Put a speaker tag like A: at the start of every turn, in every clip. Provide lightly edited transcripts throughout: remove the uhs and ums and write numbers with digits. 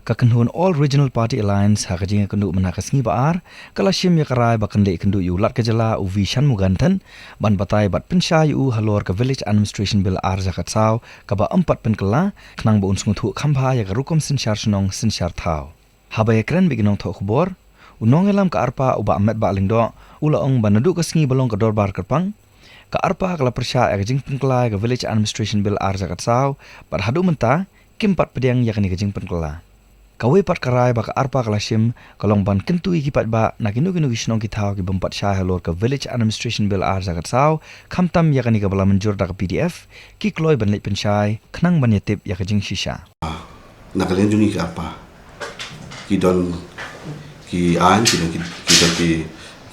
A: Kakenhun All Regional Party Alliance hakajing Ïakynduh menakas ngi baar kalashim ya karai bakan Ïakynduh yu lat kejala u vishan mugantan ban batai bat pensha yu Halor ke Village Administration Bill ar zakat saw kaba 4 penkela knang ba unsngut hu khamba ya rukom sinshar snong sinshar thau haba ya kren biginong tho khbor unong elam ka Arpa uba amet ba lingdo ula ong banadu ka sngi balong ka dorbar kerpang ka Arpa kala persha ya jing penkela ke Village Administration Bill ar zakat saw par hadu menta kimpat pediang yakni ka jing penkela Kawai pat karai baka Arpa kalashim kalong ban kentu ikipat ba nakinu-kinu gisnong kitau ki bempat syah Halor ke Village Administration Bill ar zakat saw kamtam yakani ka bala menjur da ka PDF ki kloi ban leit pensyai knang ban yatip ya jing shisha
B: Nakalian jungi ke Arpa ki don ki an ki don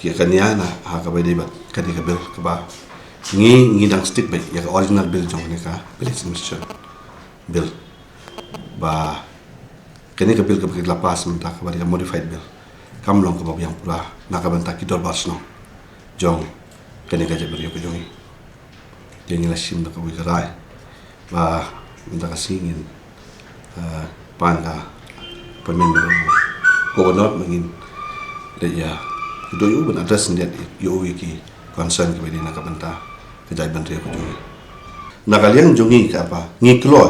B: ki kania na ha ka bai debat kadi ka bill ka ba ngi dang stick bai ya ka original bill jong ni ka Village Administration Bill ba kini ke bill ke lapas mentah kepada modified bill kam long ke yang pula nak bentak kidor basno jong kini ke jabir yo jongi dia ngelasim dak ke rai ba minta kasingin panga pemen gubernur mengin dia do you ben address dia yo wiki concern ke bini nak bentak ke jabir yo jongi nak kalian jongi ke apa ngi kloy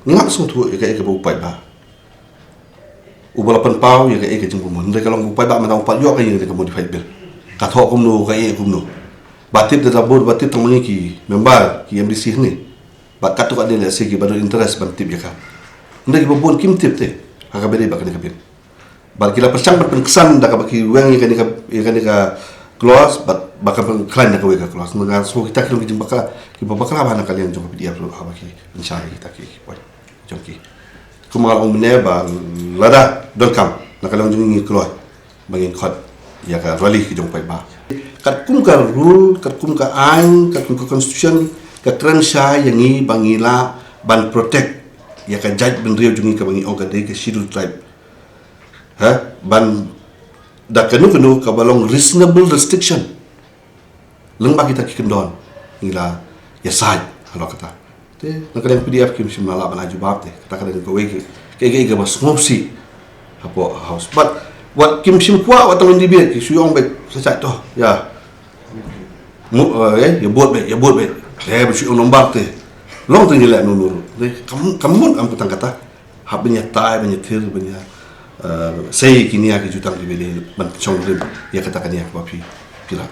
B: ngak sutu ke bupai ba ubalapan pau ya ke jeng kumun mereka long bupai ba matang pat yo ke ke modified bill ka tho kumno ka kumno batit da zabur batit tang mangi ki member ki MDC ni bat katu ka dele se ki baru interest ban tip ya ka ndai bobon kim tip te ha ka bere ba ka bin bal kila persang bat kesan da ka baki weng ya ka close bat baka klan da ka we ka close ngan so kita ki jeng baka ki babakala ba na kalian jong PDF lo ha baki insya kita ki boy jong ki kumal ong meneba lada welcome nakalang jungi keluar bangin khot ya ka rally ki jong pai ba kat kum ka rule kat kum ka ain kat kum ka constitution ka transha yangi bangila ban protect ya ka judge ben rio jungi ka bangi ong ka de ka schedule tribe ha ban da kanu ka balong reasonable restriction lengba kita ki kendon ngila ya sai halo kata nakalang PDF kim sim lala ban ajubab te kata kada ko weki ke bas ngopsi apo house but what kim sim kwa wat tong dibir ki suyong bet sacat to ya ya bot bet le suyong nombak te long tong gila nunur kamu am petang kata hab nya tai nya thir nya sei kini ya ki jutang dibele ban chong ya kata kan ya papi pila